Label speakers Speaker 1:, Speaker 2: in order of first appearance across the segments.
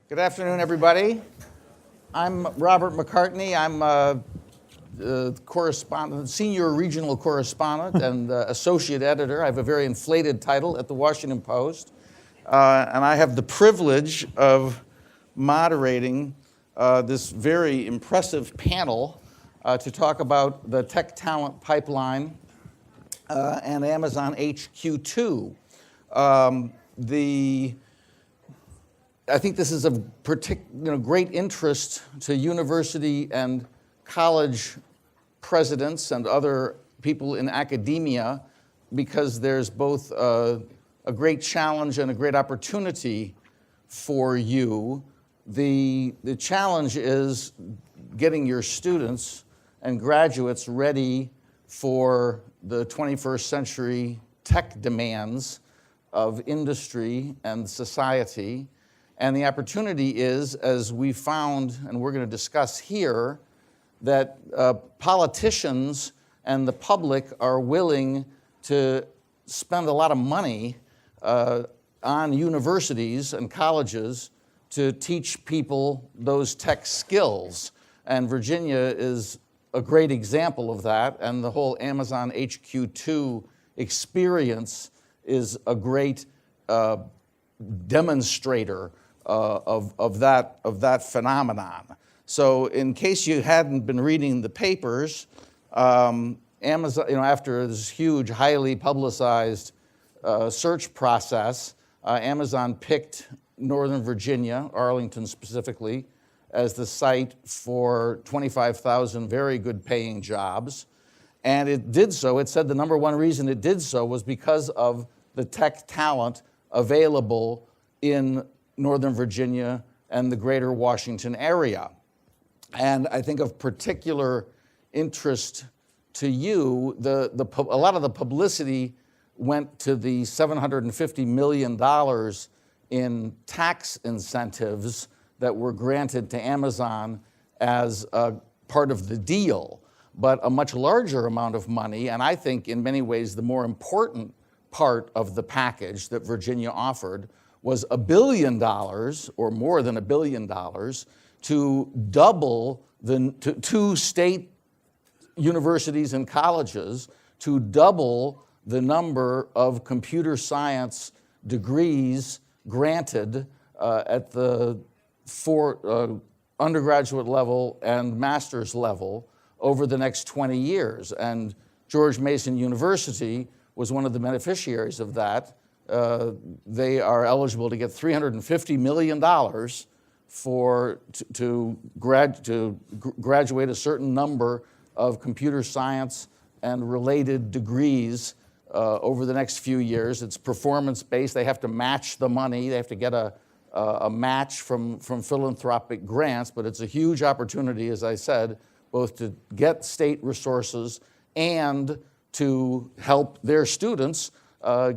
Speaker 1: Good afternoon, everybody. I'm Robert McCartney. I'm correspondent, senior regional correspondent and associate editor. I have a very inflated title at the Washington Post. And I have the privilege of moderating this very impressive panel to talk about the tech talent pipeline and Amazon HQ2. I think this is of great interest to university and college presidents and other people in academia because there's both a great challenge and a great opportunity for you. The challenge is getting your students and graduates ready for the 21st century tech demands of industry and society. And the opportunity is, as we found, and we're going to discuss here, that politicians and the public are willing to spend a lot of money on universities and colleges to teach people those tech skills. And Virginia is a great example of that, and the whole Amazon HQ2 experience is a great demonstrator of that phenomenon. So in case you hadn't been reading the papers, Amazon, after this huge, highly publicized search process, Amazon picked Northern Virginia, Arlington specifically, as the site for 25,000 very good paying jobs. And it did so, it said the number one reason it did so was because of the tech talent available in Northern Virginia and the greater Washington area. And I think of particular interest to you, a lot of the publicity went to the $750 million in tax incentives that were granted to Amazon as a part of the deal. But a much larger amount of money, and I think in many ways the more important part of the package that Virginia offered, was $1 billion, or more than $1 billion, to double the two state universities and colleges, to double the number of computer science degrees granted at the undergraduate level and master's level over the next 20 years. And George Mason University was one of the beneficiaries of that. They are eligible to get $350 million to graduate a certain number of computer science and related degrees over the next few years. It's performance-based. They have to match the money. They have to get a match from philanthropic grants, but it's a huge opportunity, as I said, both to get state resources and to help their students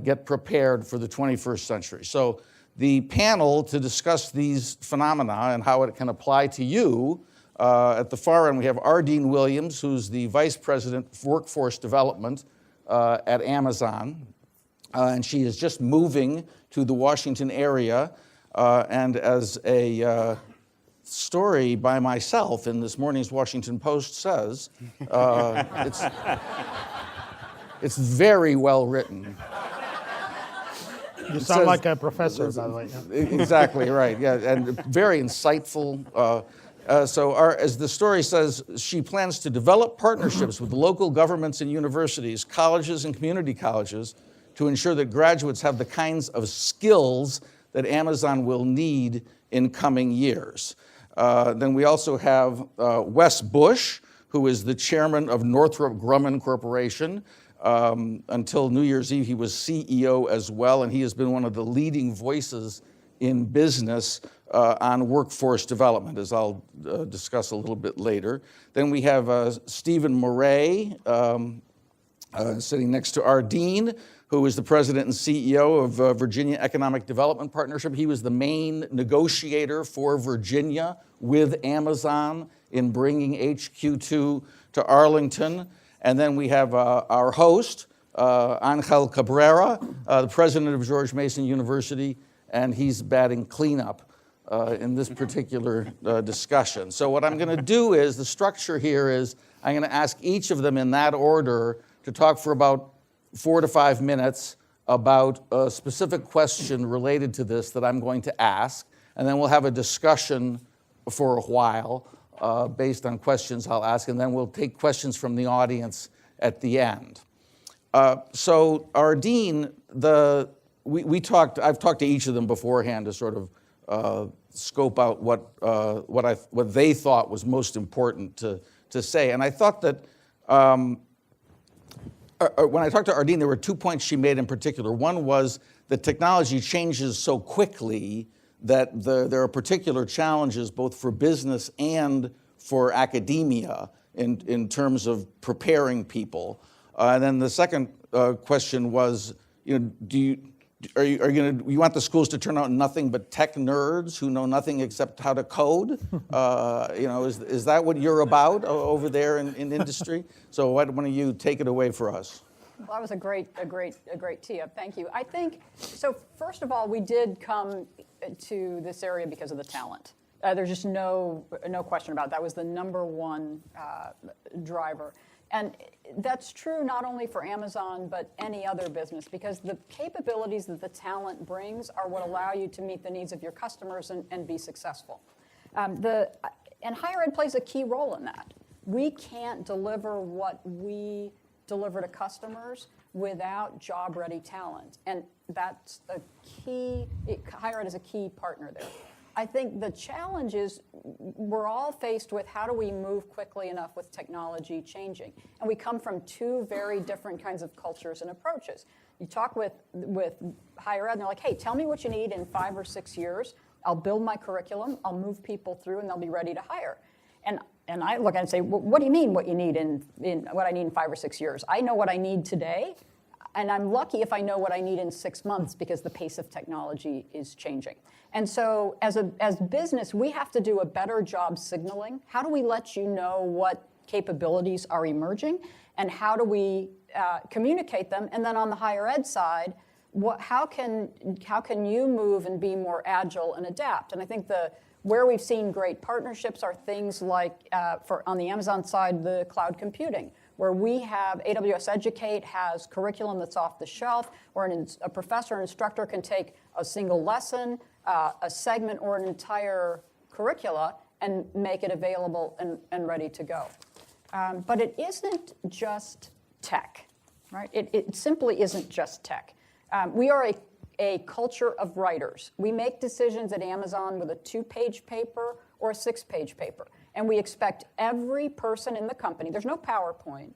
Speaker 1: get prepared for the 21st century. So the panel to discuss these phenomena and how it can apply to you, at the far end we have Ardeen Williams, who's the Vice President of Workforce Development at Amazon. And she is just moving to the Washington area. And as a story by myself in this morning's Washington Post says, it's very well written.
Speaker 2: You sound like a professor, by the way.
Speaker 1: Exactly right, yeah, and very insightful. As the story says, she plans to develop partnerships with local governments and universities, colleges and community colleges to ensure that graduates have the kinds of skills that Amazon will need in coming years. Then we also have Wes Bush, who is the chairman of Northrop Grumman Corporation. Until New Year's Eve, he was CEO as well, and he has been one of the leading voices in business on workforce development, as I'll discuss a little bit later. Then we have Stephen Murray sitting next to Ardeen, who is the president and CEO of Virginia Economic Development Partnership. He was the main negotiator for Virginia with Amazon in bringing HQ2 to Arlington. And then we have our host, Angel Cabrera, the president of George Mason University, and he's batting cleanup in this particular discussion. So what I'm going to do is, the structure here is, I'm going to ask each of them in that order to talk for about 4 to 5 minutes about a specific question related to this that I'm going to ask, and then we'll have a discussion for a while based on questions I'll ask, and then we'll take questions from the audience at the end. So our dean, I've talked to each of them beforehand to sort of scope out what they thought was most important to say. And I thought that when I talked to Ardeen, there were 2 points she made in particular. One was that technology changes so quickly that there are particular challenges both for business and for academia in terms of preparing people. And then the second question was, do you want the schools to turn out nothing but tech nerds who know nothing except how to code? Is that what you're about over there in industry? So why don't you take it away for us?
Speaker 3: Well, that was a great tee-up. Thank you. I think, so first of all, we did come to this area because of the talent. There's just no question about it. That was the number one driver. And that's true not only for Amazon, but any other business, because the capabilities that the talent brings are what allow you to meet the needs of your customers and be successful. And higher ed plays a key role in that. We can't deliver what we deliver to customers without job-ready talent. And that's a key, higher ed is a key partner there. I think the challenge is we're all faced with how do we move quickly enough with technology changing. And we come from two very different kinds of cultures and approaches. You talk with higher ed and they're like, hey, tell me what you need in 5 or 6 years. I'll build my curriculum, I'll move people through, and they'll be ready to hire. And I look at it and say, well, what do you mean what you need in what I need in 5 or 6 years? I know what I need today, and I'm lucky if I know what I need in 6 months because the pace of technology is changing. And so as business, we have to do a better job signaling. How do we let you know what capabilities are emerging, and how do we communicate them? And then on the higher ed side, how can you move and be more agile and adapt? And I think where we've seen great partnerships are things like, on the Amazon side, the cloud computing, where we have AWS Educate has curriculum that's off the shelf, where a professor or instructor can take a single lesson, a segment, or an entire curricula and make it available and ready to go. But it isn't just tech, right? It simply isn't just tech. We are a culture of writers. We make decisions at Amazon with a 2-page paper or a 6-page paper. And we expect every person in the company, there's no PowerPoint,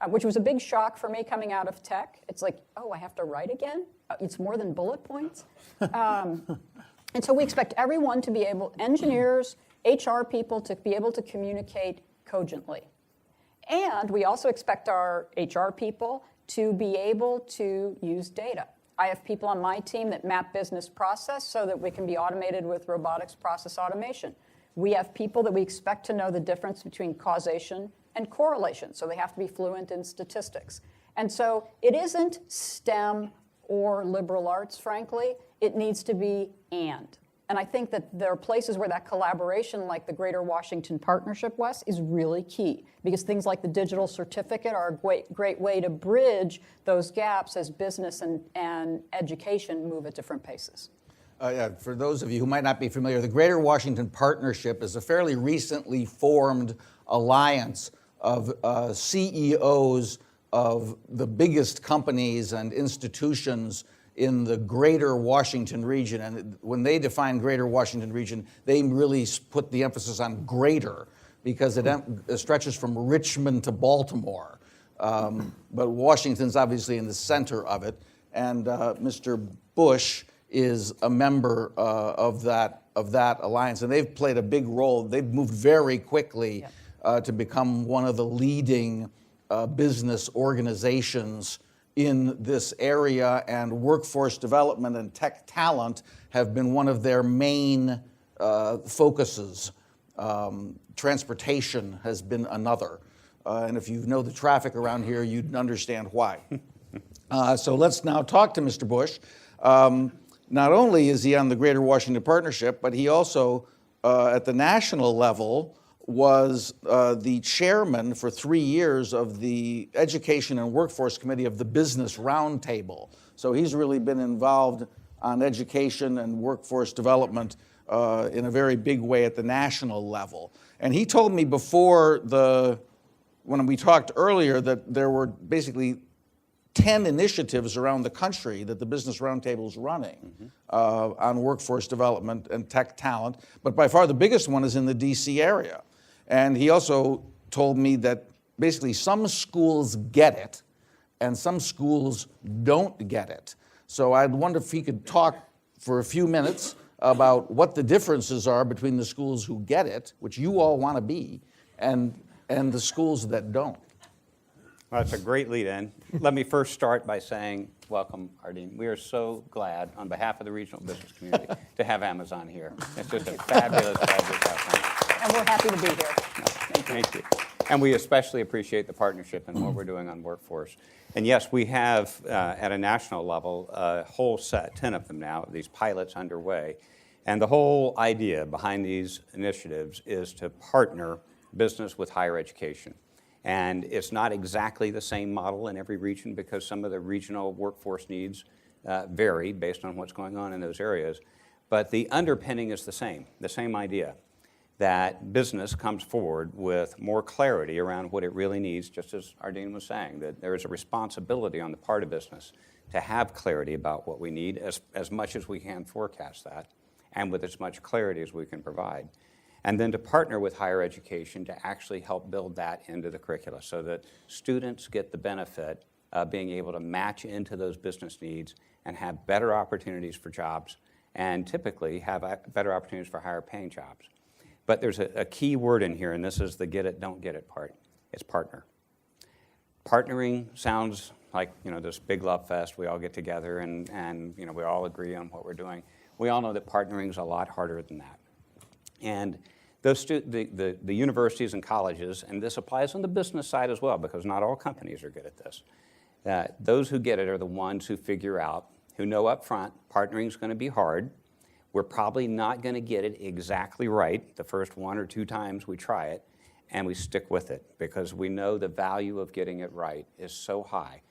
Speaker 3: which was a big shock for me coming out of tech. It's like, oh, I have to write again? It's more than bullet points? And so we expect everyone to be able, engineers, HR people, to be able to communicate cogently. And we also expect our HR people to be able to use data. I have people on my team that map business process so that we can be automated with robotics process automation. We have people that we expect to know the difference between causation and correlation, so they have to be fluent in statistics. And so it isn't STEM or liberal arts, frankly. It needs to be and. And I think that there are places where that collaboration, like the Greater Washington Partnership, Wes, is really key, because things like the digital certificate are a great way to bridge those gaps as business and education move at different paces.
Speaker 1: For those of you who might not be familiar, the Greater Washington Partnership is a fairly recently formed alliance of CEOs of the biggest companies and institutions in the Greater Washington region. And when they define Greater Washington region, they really put the emphasis on greater, because it stretches from Richmond to Baltimore. But Washington's obviously in the center of it. And Mr. Bush is a member of that alliance. And they've played a big role. They've moved very quickly to become one of the leading business organizations in this area, and workforce development and tech talent have been one of their main focuses. Transportation has been another. And if you know the traffic around here, you'd understand why. So let's now talk to Mr. Bush. not only is he on the Greater Washington Partnership, but he also, at the national level, was the chairman for 3 years of the Education and Workforce Committee of the Business Roundtable. So he's really been involved on education and workforce development in a very big way at the national level. And he told me before when we talked earlier that there were basically 10 initiatives around the country that the Business Roundtable is running on workforce development and tech talent. But by far the biggest one is in the DC area. And he also told me that basically some schools get it and some schools don't get it. So I'd wonder if he could talk for a few minutes about what the differences are between the schools who get it, which you all want to be, and the schools that don't.
Speaker 4: Well, that's a great lead-in. Let me first start by saying, welcome, Ardeen. We are so glad, on behalf of the regional business community, to have Amazon here. It's just a fabulous, fabulous outcome.
Speaker 3: And we're happy to be here.
Speaker 4: Thank you. And we especially appreciate the partnership and what we're doing on workforce. And yes, we have, at a national level, a whole set, 10 of them now, these pilots underway. And the whole idea behind these initiatives is to partner business with higher education. And it's not exactly the same model in every region because some of the regional workforce needs vary based on what's going on in those areas. But the underpinning is the same idea, that business comes forward with more clarity around what it really needs, just as Ardeen was saying, that there is a responsibility on the part of business to have clarity about what we need as much as we can forecast that, and with as much clarity as we can provide. And then to partner with higher education to actually help build that into the curricula so that students get the benefit of being able to match into those business needs and have better opportunities for jobs and typically have better opportunities for higher paying jobs. But there's a key word in here, and this is the get it, don't get it part. It's partner. Partnering sounds like, this big love fest. We all get together and we all agree on what we're doing. We all know that partnering is a lot harder than that. And the universities and colleges, and this applies on the business side as well, because not all companies are good at this. Those who get it are the ones who figure out, who know up front, partnering is going to be hard. We're probably not going to get it exactly right the first 1 or 2 times we try it, and we stick with it because we know the value of getting it right is so high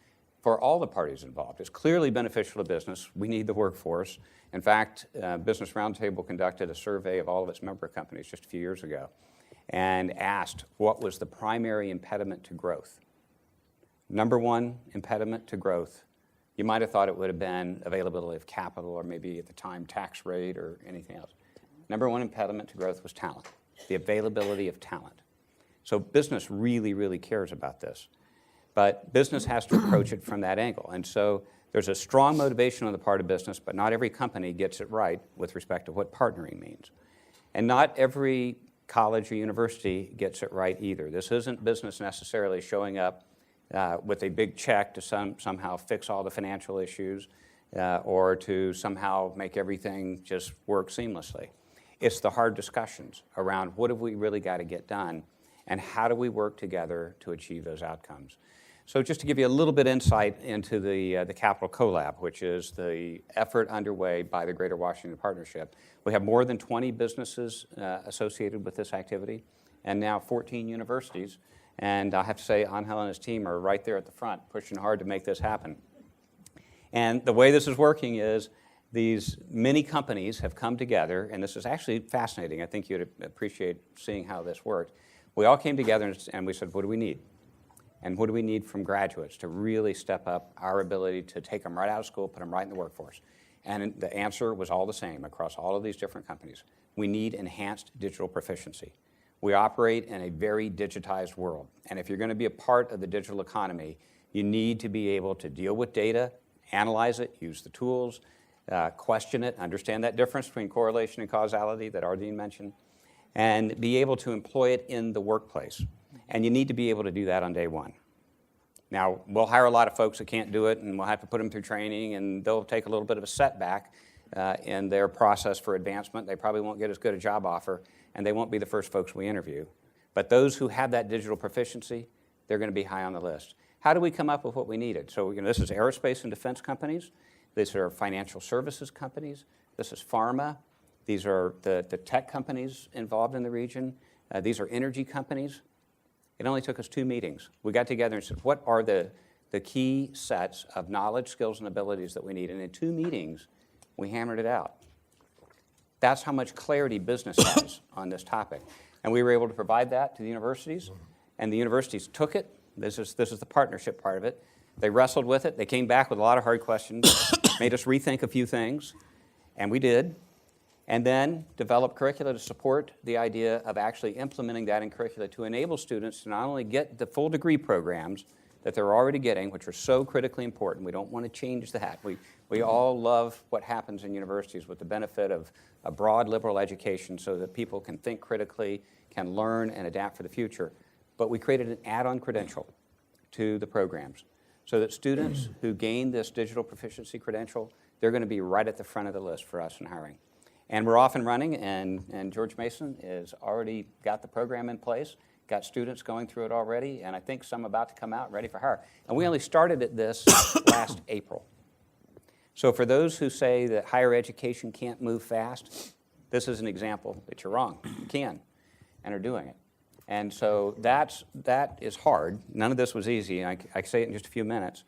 Speaker 4: for all the parties involved. It's clearly beneficial to business. We need the workforce. In fact, Business Roundtable conducted a survey of all of its member companies just a few years ago and asked what was the primary impediment to growth. Number one impediment to growth, you might have thought it would have been availability of capital or maybe at the time tax rate or anything else. Number one impediment to growth was talent, the availability of talent. So business really, really cares about this. But business has to approach it from that angle. And so there's a strong motivation on the part of business, but not every company gets it right with respect to what partnering means. And not every college or university gets it right either. This isn't business necessarily showing up with a big check to somehow fix all the financial issues or to somehow make everything just work seamlessly. It's the hard discussions around what have we really got to get done and how do we work together to achieve those outcomes. So just to give you a little bit insight into the Capital Collab, which is the effort underway by the Greater Washington Partnership, we have more than 20 businesses associated with this activity and now 14 universities. And I have to say, Angel and his team are right there at the front, pushing hard to make this happen. And the way this is working is these many companies have come together, and this is actually fascinating. I think you'd appreciate seeing how this worked. We all came together and we said, what do we need? And what do we need from graduates to really step up our ability to take them right out of school, put them right in the workforce? And the answer was all the same across all of these different companies. We need enhanced digital proficiency. We operate in a very digitized world. And if you're going to be a part of the digital economy, you need to be able to deal with data, analyze it, use the tools, question it, understand that difference between correlation and causality that Ardeen mentioned, and be able to employ it in the workplace. And you need to be able to do that on day one. Now, we'll hire a lot of folks that can't do it, and we'll have to put them through training, and they'll take a little bit of a setback in their process for advancement. They probably won't get as good a job offer, and they won't be the first folks we interview. But those who have that digital proficiency, they're going to be high on the list. How do we come up with what we needed? So this is aerospace and defense companies. These are financial services companies. This is pharma. These are the tech companies involved in the region. These are energy companies. It only took us 2 meetings. We got together and said, what are the key sets of knowledge, skills, and abilities that we need? And in 2 meetings, we hammered it out. That's how much clarity business has on this topic. And we were able to provide that to the universities, and the universities took it. This is the partnership part of it. They wrestled with it. They came back with a lot of hard questions, made us rethink a few things, and we did. And then developed curricula to support the idea of actually implementing that in curricula to enable students to not only get the full degree programs that they're already getting, which are so critically important. We don't want to change that. We all love what happens in universities with the benefit of a broad liberal education so that people can think critically, can learn and adapt for the future. But we created an add-on credential to the programs so that students who gain this digital proficiency credential, they're going to be right at the front of the list for us in hiring. And we're off and running, and George Mason has already got the program in place, got students going through it already, and I think some about to come out ready for hire. And we only started at this last April. So for those who say that higher education can't move fast, this is an example that you're wrong. You can, and are doing it. And so that is hard. None of this was easy. I can say it in just a few minutes.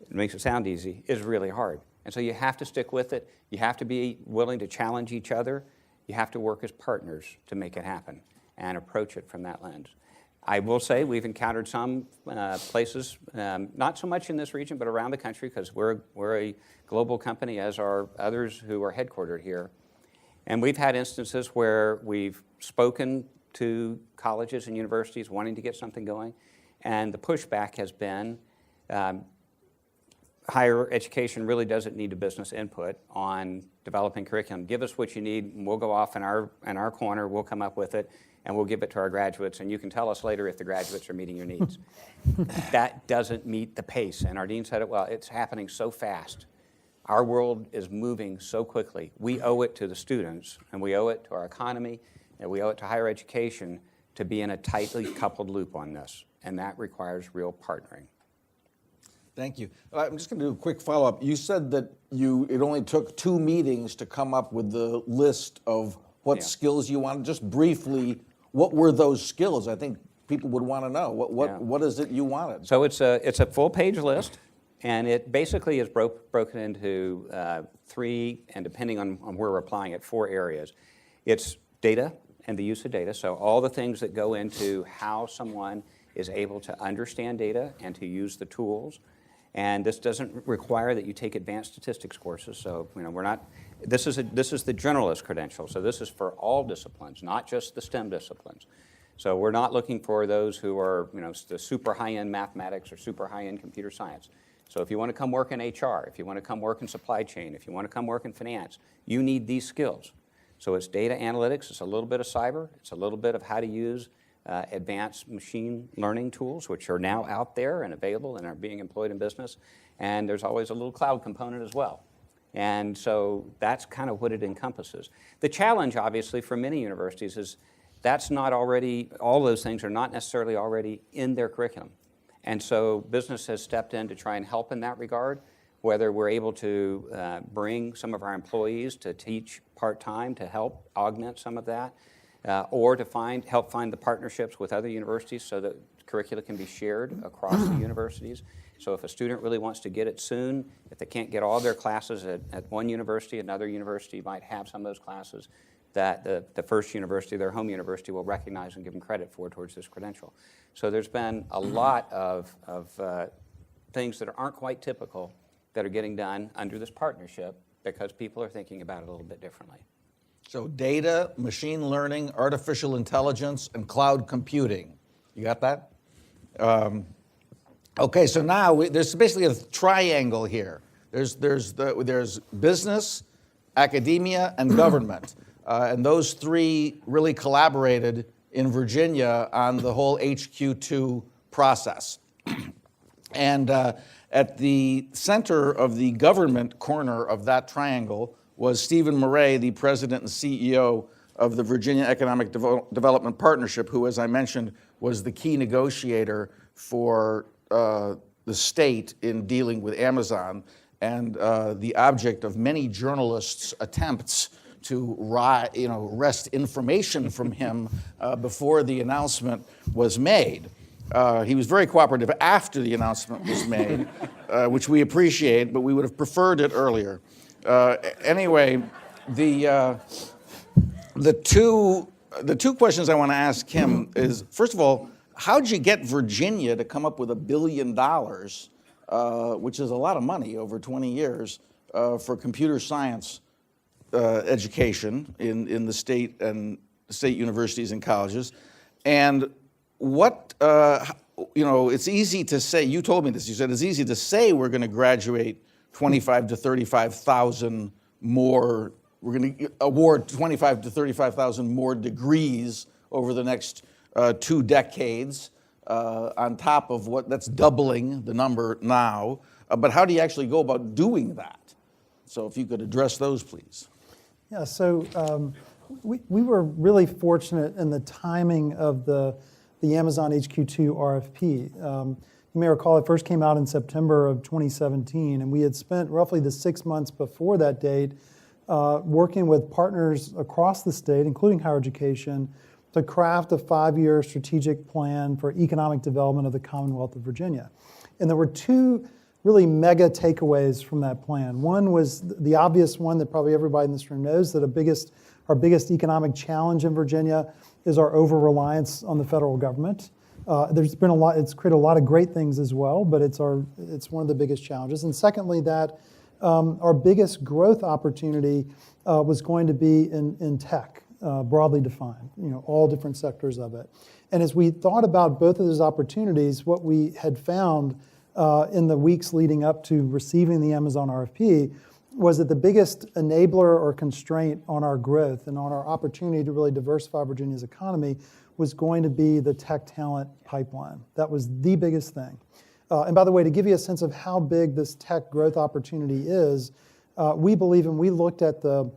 Speaker 4: It makes it sound easy. It's really hard. And so you have to stick with it. You have to be willing to challenge each other. You have to work as partners to make it happen and approach it from that lens. I will say we've encountered some places, not so much in this region, but around the country, because we're a global company, as are others who are headquartered here. And we've had instances where we've spoken to colleges and universities wanting to get something going, and the pushback has been higher education really doesn't need a business input on developing curriculum. Give us what you need, and we'll go off in our corner, we'll come up with it, and we'll give it to our graduates, and you can tell us later if the graduates are meeting your needs. That doesn't meet the pace, and our dean said it well, it's happening so fast. Our world is moving so quickly. We owe it to the students, and we owe it to our economy, and we owe it to higher education to be in a tightly coupled loop on this, and that requires real partnering.
Speaker 1: Thank you. I'm just going to do a quick follow-up. You said that it only took 2 meetings to come up with the list of what skills you wanted. Just briefly, what were those skills? I think people would want to know. What is it you wanted?
Speaker 4: So it's a full-page list, and it basically is broken into 3, and depending on where we're applying it, 4 areas. It's data and the use of data, so all the things that go into how someone is able to understand data and to use the tools. And this doesn't require that you take advanced statistics courses. So we're not. This is the generalist credential. So this is for all disciplines, not just the STEM disciplines. So we're not looking for those who are the super high-end mathematics or super high-end computer science. So if you want to come work in HR, if you want to come work in supply chain, if you want to come work in finance, you need these skills. So it's data analytics. It's a little bit of cyber. It's a little bit of how to use advanced machine learning tools, which are now out there and available and are being employed in business. And there's always a little cloud component as well. And so that's kind of what it encompasses. The challenge, obviously, for many universities is that's not already, all those things are not necessarily already in their curriculum. And so business has stepped in to try and help in that regard, whether we're able to bring some of our employees to teach part-time to help augment some of that. Or to help find the partnerships with other universities so that curricula can be shared across the universities. So if a student really wants to get it soon, if they can't get all their classes at one university, another university might have some of those classes that the first university, their home university, will recognize and give them credit for towards this credential. So there's been a lot of things that aren't quite typical that are getting done under this partnership because people are thinking about it a little bit differently.
Speaker 1: So data, machine learning, artificial intelligence, and cloud computing. You got that? Okay, so now there's basically a triangle here. There's business, academia, and government. And those 3 really collaborated in Virginia on the whole HQ2 process. And at the center of the government corner of that triangle was Stephen Murray, the president and CEO of the Virginia Economic Development Partnership, who, as I mentioned, was the key negotiator for the state in dealing with Amazon. and the object of many journalists' attempts to wrest information from him before the announcement was made. He was very cooperative after the announcement was made, which we appreciate, but we would have preferred it earlier. Anyway, the two questions I want to ask him is, first of all, how'd you get Virginia to come up with $1 billion, which is a lot of money over 20 years, for computer science education in the state and state universities and colleges? And what, it's easy to say, you told me this, you said it's easy to say we're going to graduate 25 to 35,000 more, we're going to award 25 to 35,000 more degrees over the next 2 decades, on top of that's doubling the number now. But how do you actually go about doing that? So if you could address those, please.
Speaker 5: Yeah, so we were really fortunate in the timing of the Amazon HQ2 RFP. You may recall it first came out in September of 2017, and we had spent roughly the 6 months before that date working with partners across the state, including higher education, to craft a 5-year strategic plan for economic development of the Commonwealth of Virginia. And there were 2 really mega takeaways from that plan. One was the obvious one that probably everybody in this room knows, that our biggest economic challenge in Virginia is our over-reliance on the federal government. There's been it's created a lot of great things as well, but it's one of the biggest challenges. And secondly, that our biggest growth opportunity was going to be in tech, broadly defined, all different sectors of it. And as we thought about both of those opportunities, what we had found in the weeks leading up to receiving the Amazon RFP was that the biggest enabler or constraint on our growth and on our opportunity to really diversify Virginia's economy was going to be the tech talent pipeline. That was the biggest thing. And by the way, to give you a sense of how big this tech growth opportunity is, we believe, and we looked at the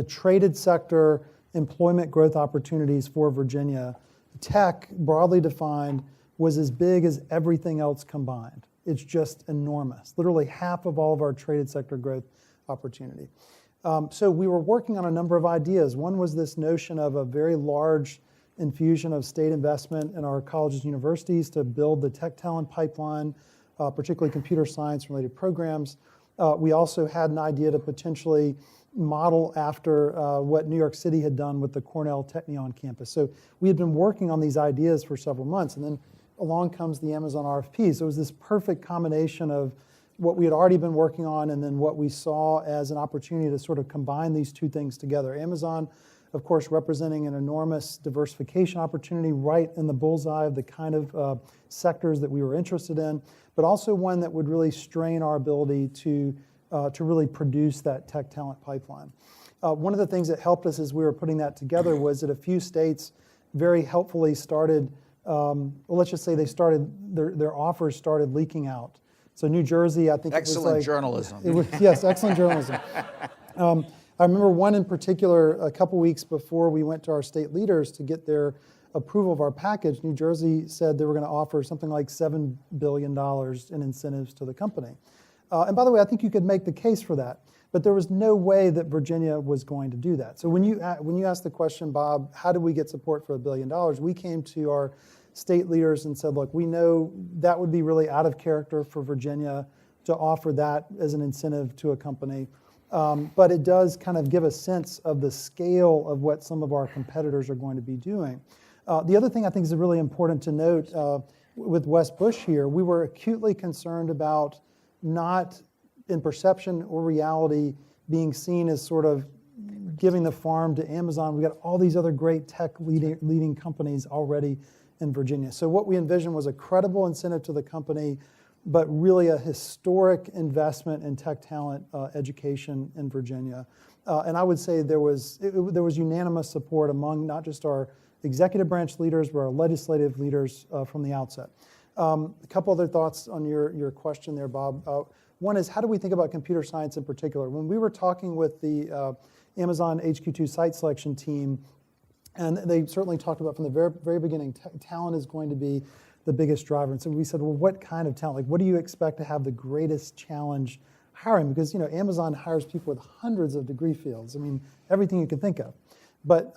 Speaker 5: traded sector employment growth opportunities for Virginia, tech, broadly defined, was as big as everything else combined. It's just enormous, literally half of all of our traded sector growth opportunity. So we were working on a number of ideas. One was this notion of a very large infusion of state investment in our colleges and universities to build the tech talent pipeline, particularly computer science related programs. We also had an idea to potentially model after what New York City had done with the Cornell Technion campus. So we had been working on these ideas for several months, and then along comes the Amazon RFP. So it was this perfect combination of what we had already been working on and then what we saw as an opportunity to sort of combine these 2 things together. Amazon, of course, representing an enormous diversification opportunity right in the bullseye of the kind of sectors that we were interested in, but also one that would really strain our ability to really produce that tech talent pipeline. One of the things that helped us as we were putting that together was that a few states very helpfully started, let's just say they started, their offers started leaking out. So New Jersey, I think
Speaker 1: excellent journalism.
Speaker 5: Yes, excellent journalism. I remember one in particular, a couple weeks before we went to our state leaders to get their approval of our package, New Jersey said they were going to offer something like $7 billion in incentives to the company. And by the way, I think you could make the case for that, but there was no way that Virginia was going to do that. So when you asked the question, Bob, how do we get support for $1 billion? We came to our state leaders and said, look, we know that would be really out of character for Virginia to offer that as an incentive to a company. But it does kind of give a sense of the scale of what some of our competitors are going to be doing. The other thing I think is really important to note with West Bush here, we were acutely concerned about not in perception or reality being seen as sort of giving the farm to Amazon. We've got all these other great tech leading companies already in Virginia. So what we envisioned was a credible incentive to the company, but really a historic investment in tech talent education in Virginia. And I would say there was unanimous support among not just our executive branch leaders, but our legislative leaders from the outset. A couple other thoughts on your question there, Bob. One is, how do we think about computer science in particular? When we were talking with the Amazon HQ2 site selection team, and they certainly talked about from the very, very beginning, talent is going to be the biggest driver. And so we said, well, what kind of talent? Like, what do you expect to have the greatest challenge hiring, because Amazon hires people with hundreds of degree fields. I mean, everything you can think of. But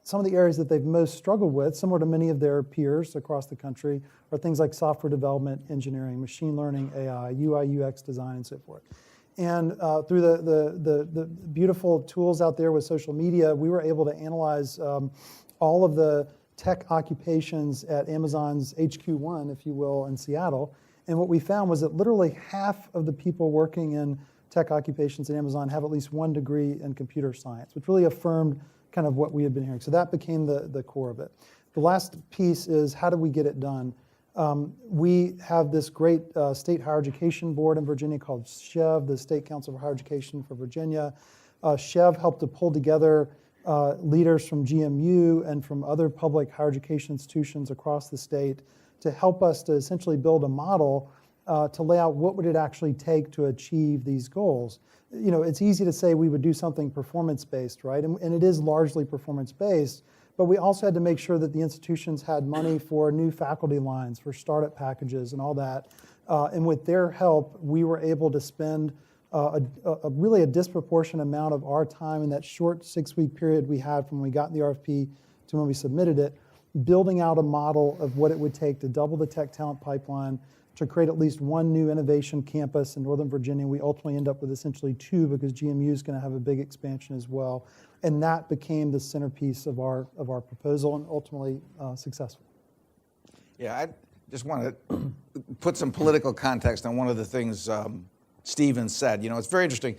Speaker 5: some of the areas that they've most struggled with, similar to many of their peers across the country, are things like software development, engineering, machine learning, AI, UI, UX design, and so forth. And through the beautiful tools out there with social media, we were able to analyze all of the tech occupations at Amazon's HQ2, if you will, in Seattle. And what we found was that literally half of the people working in tech occupations at Amazon have at least one degree in computer science, which really affirmed kind of what we had been hearing. So that became the core of it. The last piece is, how do we get it done? We have this great state higher education board in Virginia called SHEV, the State Council for Higher Education for Virginia. SHEV helped to pull together leaders from GMU and from other public higher education institutions across the state to help us to essentially build a model to lay out what would it actually take to achieve these goals. It's easy to say we would do something performance-based, right? And it is largely performance-based, but we also had to make sure that the institutions had money for new faculty lines, for startup packages and all that. And with their help, we were able to spend really a disproportionate amount of our time in that short 6-week period we had from when we got the RFP to when we submitted it, building out a model of what it would take to double the tech talent pipeline, to create at least one new innovation campus in Northern Virginia. We ultimately end up with essentially 2 because GMU is going to have a big expansion as well. And that became the centerpiece of our proposal and ultimately successful.
Speaker 1: Yeah, I just want to put some political context on one of the things Stephen said. It's very interesting.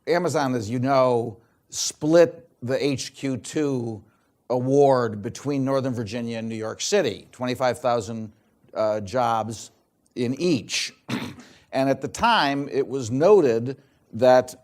Speaker 1: Amazon, as you know, split the HQ2 award between Northern Virginia and New York City, 25,000 jobs in each. And at the time, it was noted that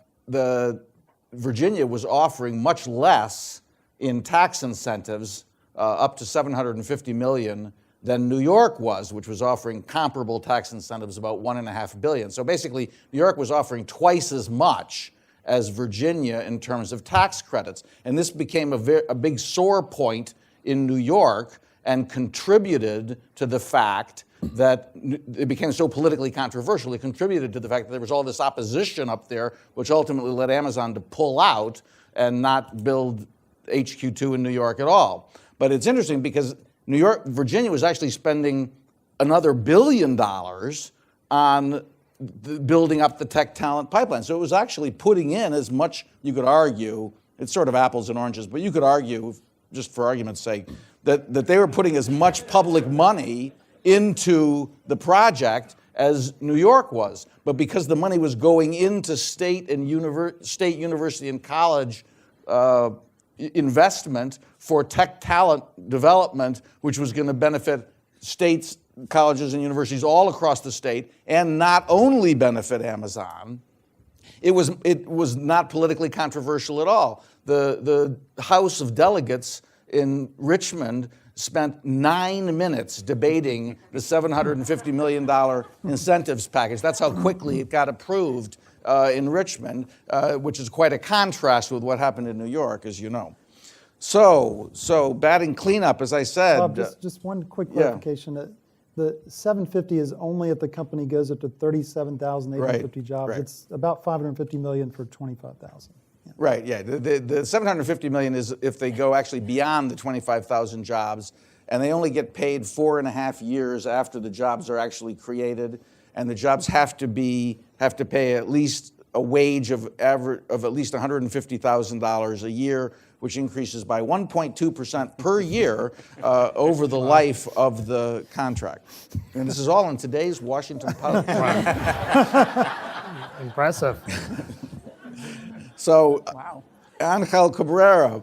Speaker 1: Virginia was offering much less in tax incentives, up to $750 million, than New York was, which was offering comparable tax incentives, about $1.5 billion. So basically, New York was offering twice as much as Virginia in terms of tax credits. And this became a big sore point in New York and contributed to the fact that it became so politically controversial. It contributed to the fact that there was all this opposition up there, which ultimately led Amazon to pull out and not build HQ2 in New York at all. But it's interesting because Virginia was actually spending another $1 billion on building up the tech talent pipeline. So it was actually putting in as much, you could argue, it's sort of apples and oranges, but you could argue, just for argument's sake, that they were putting as much public money into the project as New York was. But because the money was going into state university and college investment for tech talent development, which was going to benefit states, colleges, and universities all across the state, and not only benefit Amazon, it was not politically controversial at all. The House of Delegates in Richmond spent 9 minutes debating the $750 million incentives package. That's how quickly it got approved in Richmond, which is quite a contrast with what happened in New York, as you know. So batting cleanup, as I said.
Speaker 5: Bob, just one quick clarification. Yeah. The 750 is only if the company goes up to 37,850 jobs.
Speaker 1: Right.
Speaker 5: It's about 550 million for 25,000. Yeah.
Speaker 1: Right, yeah. The 750 million is if they go actually beyond the 25,000 jobs, and they only get paid 4.5 years after the jobs are actually created, and the jobs have to pay at least a wage of at least $150,000 a year, which increases by 1.2% per year over the life of the contract. And this is all in today's Washington Post.
Speaker 2: Impressive.
Speaker 1: So,
Speaker 3: Wow.
Speaker 1: Angel Cabrera,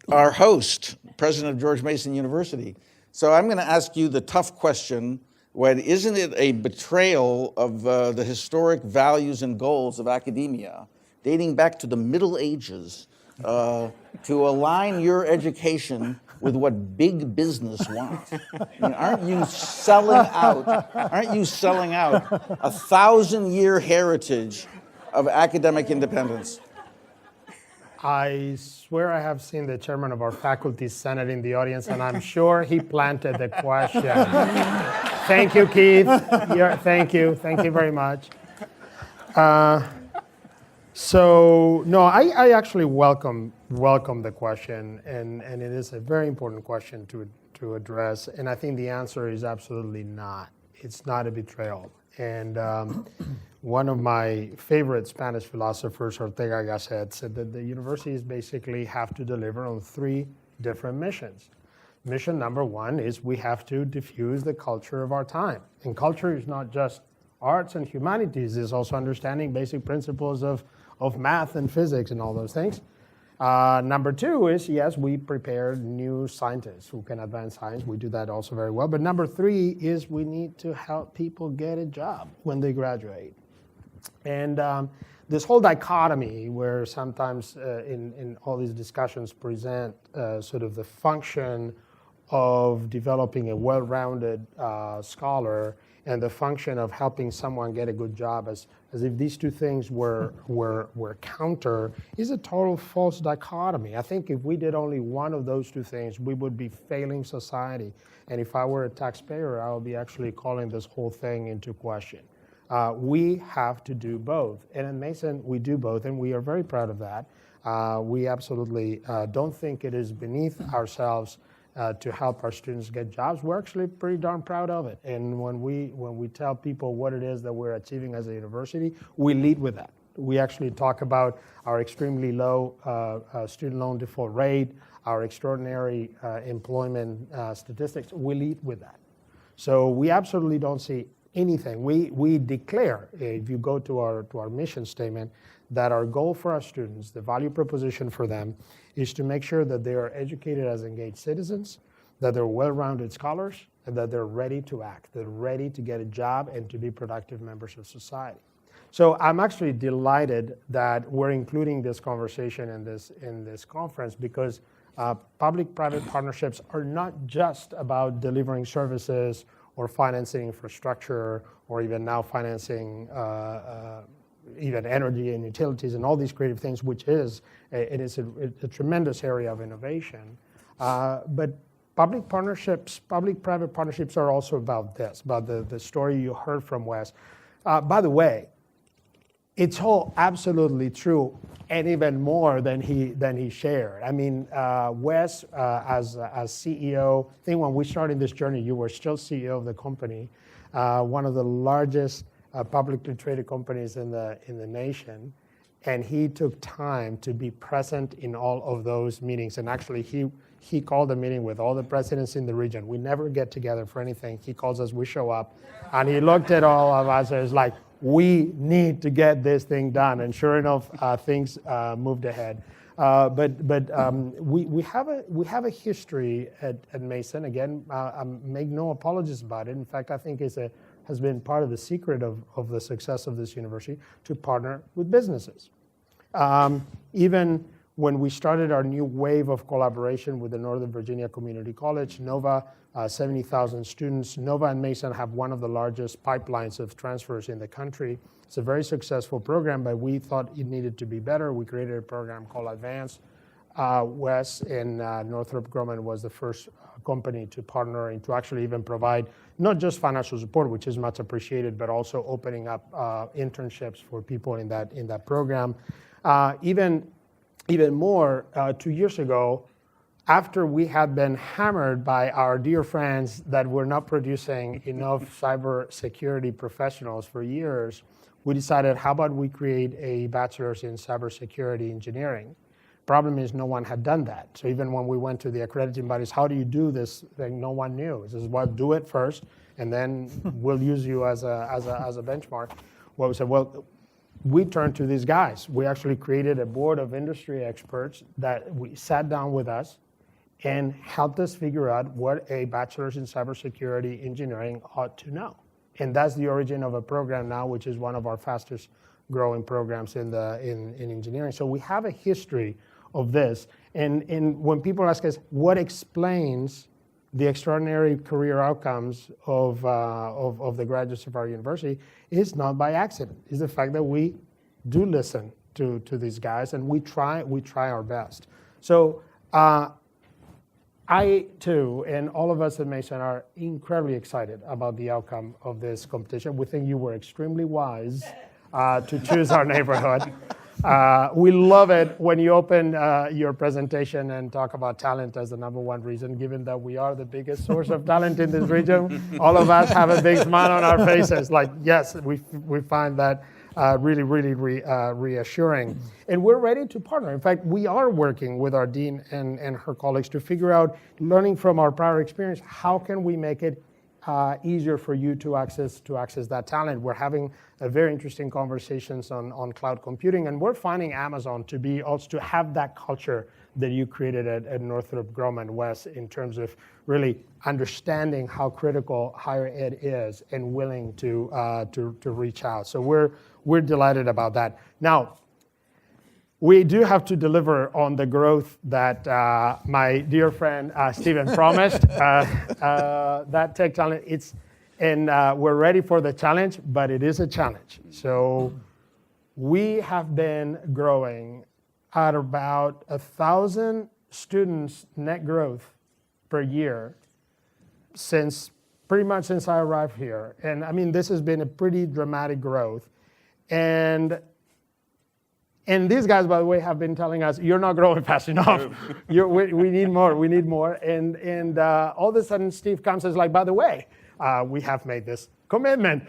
Speaker 1: our host, president of George Mason University. So I'm going to ask you the tough question. Isn't it a betrayal of the historic values and goals of academia, dating back to the Middle Ages, to align your education with what big business wants? I mean, aren't you selling out 1,000-year heritage of academic independence?
Speaker 2: I swear I have seen the chairman of our faculty senate in the audience, and I'm sure he planted the question Thank you, Keith. Thank you very much. So no, I actually welcome the question, and it is a very important question to address. And I think the answer is absolutely not. It's not a betrayal. And one of my favorite Spanish philosophers, Ortega Gasset, said that the universities basically have to deliver on 3 different missions. Mission number 1 is we have to diffuse the culture of our time. And culture is not just arts and humanities, it's also understanding basic principles of math and physics and all those things. Number 2 is, yes, we prepare new scientists who can advance science. We do that also very well. But number 3 is we need to help people get a job when they graduate. And this whole dichotomy where sometimes in all these discussions present sort of the function of developing a well-rounded scholar and the function of helping someone get a good job as if these 2 things were counter is a total false dichotomy. I think if we did only one of those 2 things, we would be failing society. And if I were a taxpayer, I would be actually calling this whole thing into question. We have to do both. And at Mason, we do both, and we are very proud of that. We absolutely don't think it is beneath ourselves to help our students get jobs. We're actually pretty darn proud of it. And when we tell people what it is that we're achieving as a university, we lead with that. We actually talk about our extremely low student loan default rate, our extraordinary employment statistics. We lead with that. So we absolutely don't see anything. We declare, if you go to our mission statement, that our goal for our students, the value proposition for them, is to make sure that they are educated as engaged citizens, that they're well-rounded scholars, and that they're ready to act, they're ready to get a job and to be productive members of society. So I'm actually delighted that we're including this conversation in this conference because public-private partnerships are not just about delivering services or financing infrastructure or even now financing even energy and utilities and all these creative things, which is a tremendous area of innovation. But public-private partnerships are also about this, about the story you heard from Wes. By the way, it's all absolutely true, and even more than he shared. I mean, Wes, as CEO, I think when we started this journey, you were still CEO of the company, one of the largest publicly traded companies in the nation, and he took time to be present in all of those meetings. And actually, he called a meeting with all the presidents in the region. We never get together for anything. He calls us, we show up, and he looked at all of us and was like, we need to get this thing done. And sure enough, things moved ahead. But we have a history at Mason. Again, I make no apologies about it. In fact, I think has been part of the secret of the success of this university to partner with businesses. Even when we started our new wave of collaboration with the Northern Virginia Community College, NOVA, 70,000 students. NOVA and Mason have one of the largest pipelines of transfers in the country. It's a very successful program, but we thought it needed to be better. We created a program called Advance. Wes and Northrop Grumman was the first company to partner and to actually even provide not just financial support, which is much appreciated, but also opening up internships for people in that program. Even more, 2 years ago, after we had been hammered by our dear friends that were not producing enough cybersecurity professionals for years, we decided, how about we create a bachelor's in cybersecurity engineering? Problem is, no one had done that. So even when we went to the accrediting bodies, how do you do this thing? No one knew. It says, well, do it first, and then we'll use you as a benchmark. Well, we said, well, we turned to these guys. We actually created a board of industry experts that we sat down with us and helped us figure out what a bachelor's in cybersecurity engineering ought to know. And that's the origin of a program now, which is one of our fastest growing programs in engineering. So we have a history of this. And when people ask us, what explains the extraordinary career outcomes of the graduates of our university, is not by accident. It's the fact that we do listen to these guys, and we try our best. So I too, and all of us at Mason are incredibly excited about the outcome of this competition. We think you were extremely wise to choose our neighborhood. We love it when you open your presentation and talk about talent as the number one reason, given that we are the biggest source of talent in this region. All of us have a big smile on our faces. Like, yes, we find that really reassuring. And we're ready to partner. In fact, we are working with our dean and her colleagues to figure out, learning from our prior experience, how can we make it easier for you to access that talent. We're having a very interesting conversations on cloud computing, and we're finding Amazon to be also to have that culture that you created at Northrop Grumman West in terms of really understanding how critical higher ed is and willing to reach out. So we're delighted about that. Now, we do have to deliver on the growth that my dear friend Stephen promised. That tech talent, we're ready for the challenge, but it is a challenge. So we have been growing at about 1,000 students net growth per year pretty much since I arrived here. And I mean, this has been a pretty dramatic growth. And these guys, by the way, have been telling us, you're not growing fast enough. We need more. And all of a sudden, Steve comes and is like, by the way, we have made this commitment.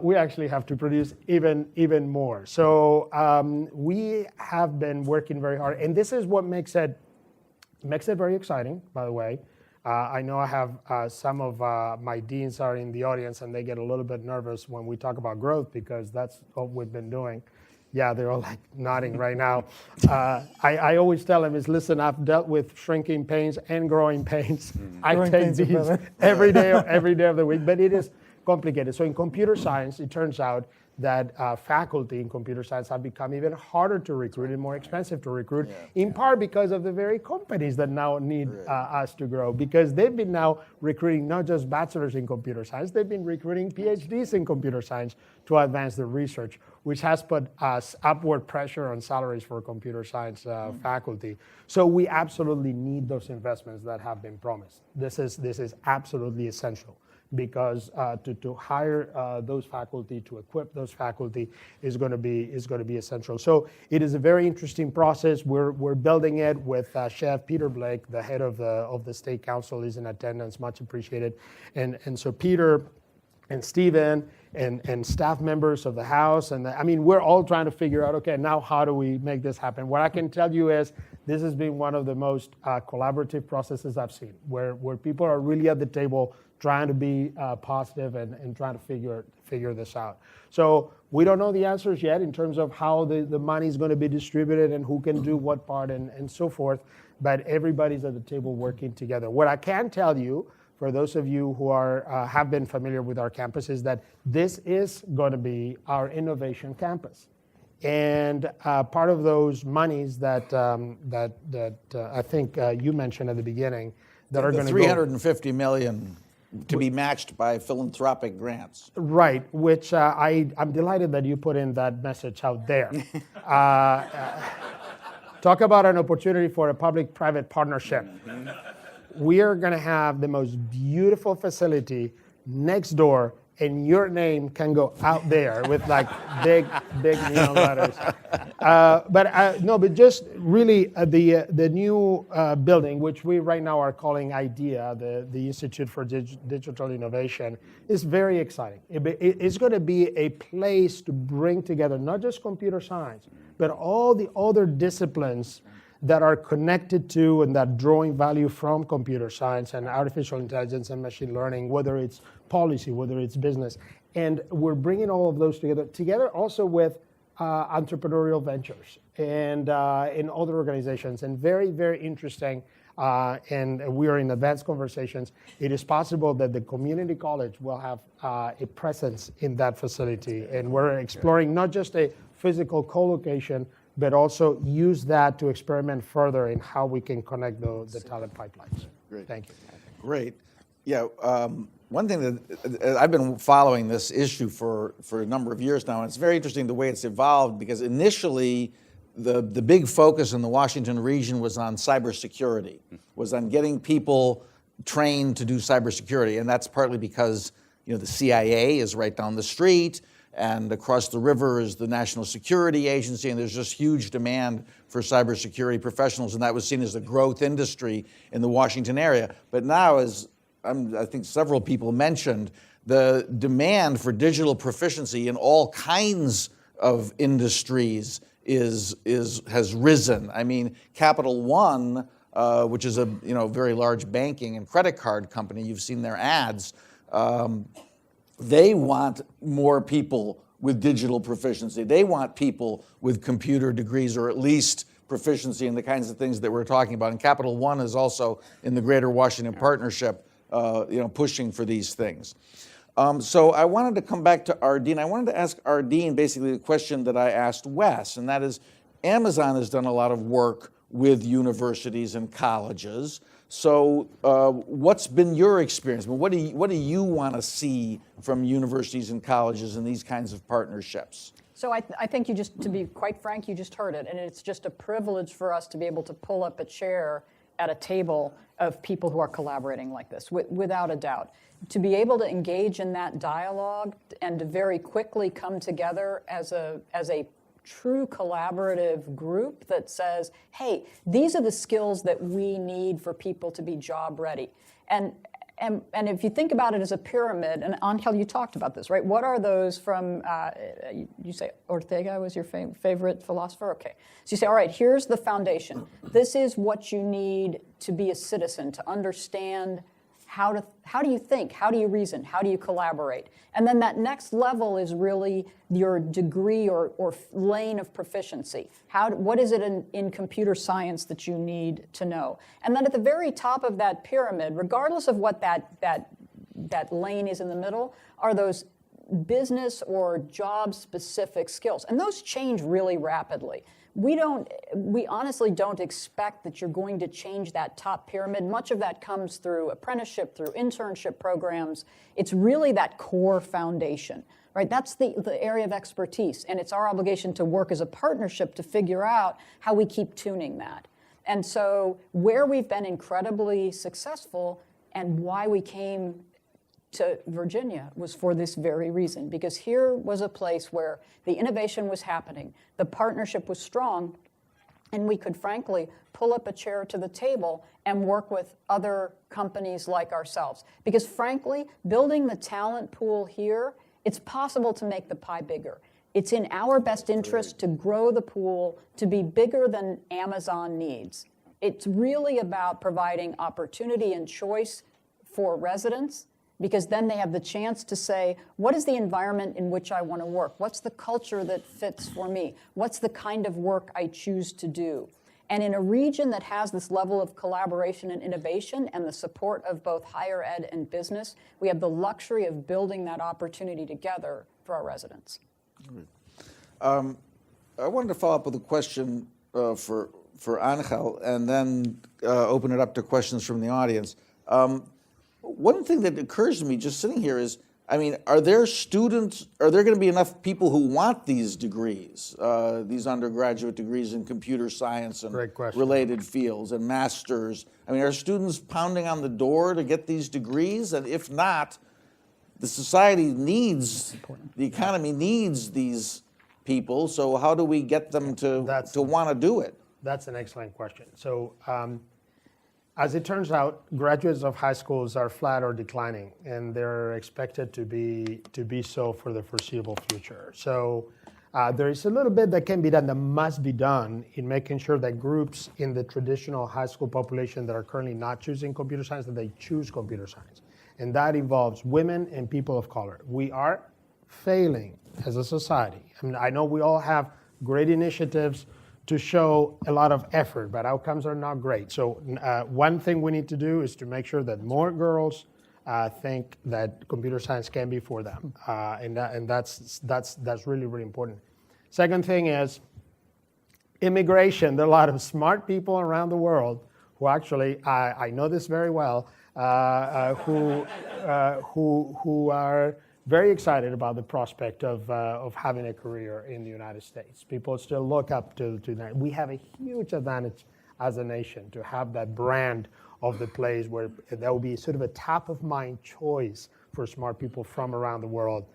Speaker 2: We actually have to produce even more. So we have been working very hard. And this is what makes it very exciting, by the way. I know I have some of my deans are in the audience, and they get a little bit nervous when we talk about growth, because that's what we've been doing. Yeah, they're all like nodding right now. I always tell them is, listen, I've dealt with shrinking pains and growing pains. I take these every day of the week, but it is complicated. So in computer science, it turns out that faculty in computer science have become even harder to recruit and more expensive to recruit, in part because of the very companies that now need us to grow, because they've been now recruiting not just bachelors in computer science, they've been recruiting PhDs in computer science to advance their research, which has put upward pressure on salaries for computer science faculty. So we absolutely need those investments that have been promised. This is absolutely essential, because to hire those faculty, to equip those faculty is going to be essential. So it is a very interesting process. We're building it with Chef Peter Blake, the head of the State Council, is in attendance, much appreciated. And so Peter and Stephen and staff members of the House, and I mean, we're all trying to figure out, okay, now how do we make this happen? What I can tell you is this has been one of the most collaborative processes I've seen, where people are really at the table trying to be positive and trying to figure this out. So we don't know the answers yet in terms of how the money is going to be distributed and who can do what part and so forth, but everybody's at the table working together. What I can tell you, for those of you who have been familiar with our campus, is that this is going to be our innovation campus. And part of those monies that I think you mentioned at the beginning that are going to go...
Speaker 1: $350 million to be matched by philanthropic grants.
Speaker 2: Right, which I'm delighted that you put in that message out there. Talk about an opportunity for a public-private partnership. We are going to have the most beautiful facility next door, and your name can go out there with like big neon letters. But just really the new building, which we right now are calling IDEA, the Institute for Digital Innovation, is very exciting. It's going to be a place to bring together not just computer science, but all the other disciplines that are connected to and that drawing value from computer science and artificial intelligence and machine learning, whether it's policy, whether it's business. And we're bringing all of those together also with entrepreneurial ventures and in other organizations, and very, very interesting. And we are in advanced conversations. It is possible that the community college will have a presence in that facility. And we're exploring not just a physical co-location, but also use that to experiment further in how we can connect the talent pipelines.
Speaker 1: Great.
Speaker 2: Thank you.
Speaker 1: Great. Yeah, one thing that I've been following this issue for a number of years now, and it's very interesting the way it's evolved, because initially the big focus in the Washington region was on cybersecurity, was on getting people trained to do cybersecurity, and that's partly because the CIA is right down the street, and across the river is the National Security Agency, and there's just huge demand for cybersecurity professionals, and that was seen as a growth industry in the Washington area. But now, as I think several people mentioned, the demand for digital proficiency in all kinds of industries has risen. I mean, Capital One, which is a very large banking and credit card company, you've seen their ads. They want more people with digital proficiency. They want people with computer degrees, or at least proficiency in the kinds of things that we're talking about. And Capital One is also in the Greater Washington Partnership, pushing for these things. So I wanted to come back to Ardeen. I wanted to ask Ardeen basically the question that I asked Wes, and that is, Amazon has done a lot of work with universities and colleges. So what's been your experience? What do you want to see from universities and colleges in these kinds of partnerships?
Speaker 3: So I think to be quite frank, you just heard it, and it's just a privilege for us to be able to pull up a chair at a table of people who are collaborating like this, without a doubt. To be able to engage in that dialogue and to very quickly come together as a true collaborative group that says, hey, these are the skills that we need for people to be job ready. And if you think about it as a pyramid, and Angel, you talked about this, right? What are those from, you say Ortega was your favorite philosopher? Okay. So you say, all right, here's the foundation. This is what you need to be a citizen, to understand how do you think, how do you reason, how do you collaborate? And then that next level is really your degree or lane of proficiency. What is it in computer science that you need to know? And then at the very top of that pyramid, regardless of what that lane is in the middle, are those business or job-specific skills. And those change really rapidly. We honestly don't expect that you're going to change that top pyramid. Much of that comes through apprenticeship, through internship programs. It's really that core foundation, right? That's the area of expertise, and it's our obligation to work as a partnership to figure out how we keep tuning that. And so where we've been incredibly successful and why we came to Virginia was for this very reason, because here was a place where the innovation was happening, the partnership was strong, and we could frankly pull up a chair to the table and work with other companies like ourselves. Because frankly, building the talent pool here, it's possible to make the pie bigger. It's in our best interest to grow the pool to be bigger than Amazon needs. It's really about providing opportunity and choice for residents, because then they have the chance to say, what is the environment in which I want to work? What's the culture that fits for me? What's the kind of work I choose to do? And in a region that has this level of collaboration and innovation and the support of both higher ed and business, we have the luxury of building that opportunity together for our residents.
Speaker 1: I wanted to follow up with a question for Angel, and then open it up to questions from the audience. One thing that occurs to me just sitting here is, are there going to be enough people who want these degrees, these undergraduate degrees in computer science and related fields and masters? Are students pounding on the door to get these degrees? And if not, the society needs, the economy needs these people, so how do we get them to want to do it?
Speaker 2: That's an excellent question. So, as it turns out, graduates of high schools are flat or declining, and they're expected to be so for the foreseeable future. So there is a little bit that can be done, that must be done, in making sure that groups in the traditional high school population that are currently not choosing computer science, that they choose computer science. And that involves women and people of color. We are failing as a society. I know we all have great initiatives to show a lot of effort, but outcomes are not great. So one thing we need to do is to make sure that more girls think that computer science can be for them, and that's really, really important. Second thing is immigration. There are a lot of smart people around the world who actually, I know this very well, who are very excited about the prospect of having a career in the United States. People still look up to that. We have a huge advantage as a nation to have that brand of the place where that will be sort of a top-of-mind choice for smart people from around the world.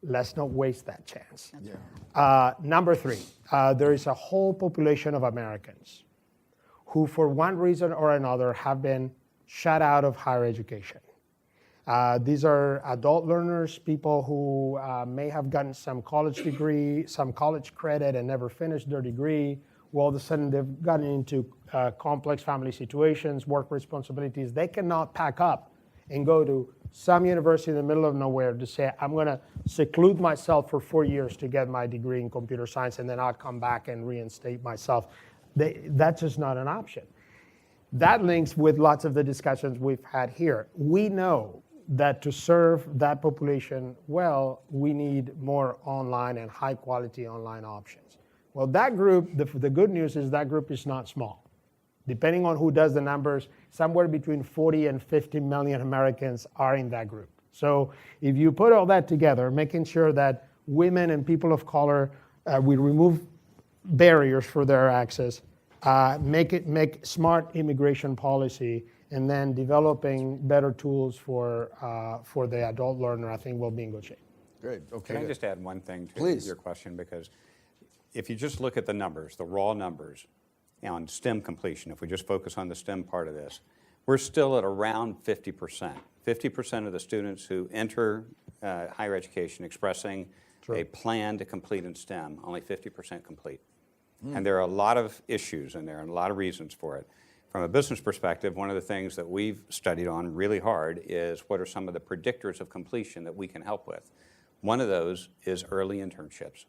Speaker 2: Let's not waste that chance. Number 3, there is a whole population of Americans who, for one reason or another, have been shut out of higher education. These are adult learners, people who may have gotten some college degree, some college credit, and never finished their degree. Well, all of a sudden, they've gotten into complex family situations, work responsibilities. They cannot pack up and go to some university in the middle of nowhere to say, I'm going to seclude myself for 4 years to get my degree in computer science, and then I'll come back and reinstate myself. That's just not an option. That links with lots of the discussions we've had here. We know that to serve that population well, we need more online and high-quality online options. Well, that group, the good news is that group is not small. Depending on who does the numbers, somewhere between 40 and 50 million Americans are in that group. So if you put all that together, making sure that women and people of color, we remove barriers for their access, make smart immigration policy, and then developing better tools for the adult learner, I think we'll be in good shape.
Speaker 1: Great. Okay.
Speaker 4: Can I just add one thing to
Speaker 1: Please.
Speaker 4: your question? Because if you just look at the numbers, the raw numbers on STEM completion, if we just focus on the STEM part of this, we're still at around 50%. 50% of the students who enter higher education expressing a plan to complete in STEM, only 50% complete. And there are a lot of issues in there and a lot of reasons for it. From a business perspective, one of the things that we've studied on really hard is what are some of the predictors of completion that we can help with. One of those is early internships.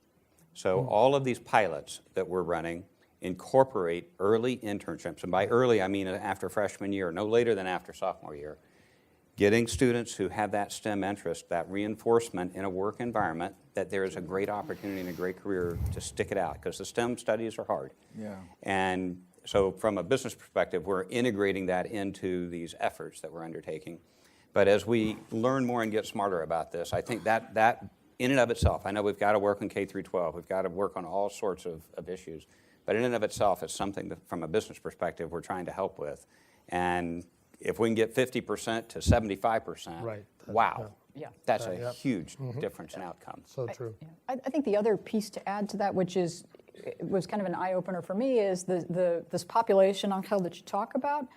Speaker 4: So all of these pilots that we're running incorporate early internships. And by early, I mean after freshman year, no later than after sophomore year. Getting students who have that STEM interest, that reinforcement in a work environment, that there is a great opportunity and a great career to stick it out, because the STEM studies are hard.
Speaker 1: Yeah.
Speaker 4: And so from a business perspective, we're integrating that into these efforts that we're undertaking. But as we learn more and get smarter about this, I think that in and of itself, I know we've got to work on K through 12, we've got to work on all sorts of issues, but in and of itself, it's something that from a business perspective we're trying to help with. And if we can get 50% to 75%,
Speaker 2: Right.
Speaker 4: wow,
Speaker 3: Yeah.
Speaker 4: that's a huge difference in outcome.
Speaker 2: So true.
Speaker 3: I think the other piece to add to that, which was kind of an eye-opener for me, is this population, Angel, that you talk about.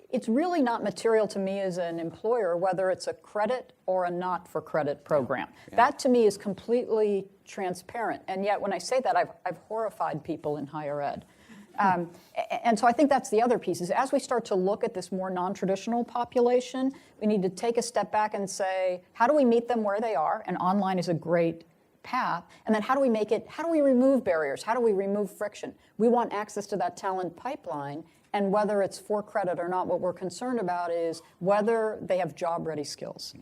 Speaker 3: It's really not material to me as an employer whether it's a credit or a not-for-credit program.
Speaker 4: Yeah.
Speaker 3: That to me is completely transparent, and yet when I say that, I've horrified people in higher ed. And so I think that's the other piece, is as we start to look at this more non-traditional population, we need to take a step back and say, how do we meet them where they are? And online is a great path. And then how do we remove barriers? How do we remove friction? We want access to that talent pipeline, and whether it's for credit or not, what we're concerned about is whether they have job-ready skills.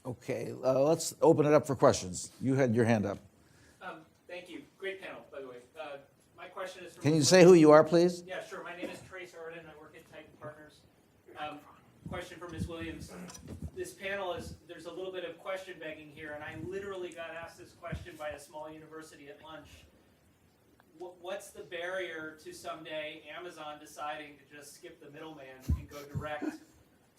Speaker 1: Okay, let's open it up for questions. You had your hand up.
Speaker 6: Thank you. Great panel, by the way. My question is from...
Speaker 1: Can you say who you are, please?
Speaker 6: Yeah, sure. My name is Trace Arden. I work at Titan Partners. Question for Ms. Williams. This panel there's a little bit of question begging here, and I literally got asked this question by a small university at lunch. What's the barrier to someday Amazon deciding to just skip the middleman and go direct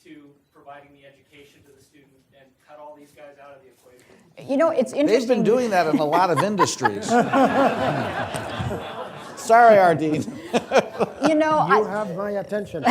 Speaker 6: to providing the education to the student and cut all these guys out of the equation?
Speaker 3: You know, it's interesting.
Speaker 1: They've been doing that in a lot of industries. Sorry, Ardeen.
Speaker 3: You know,
Speaker 2: You have my attention.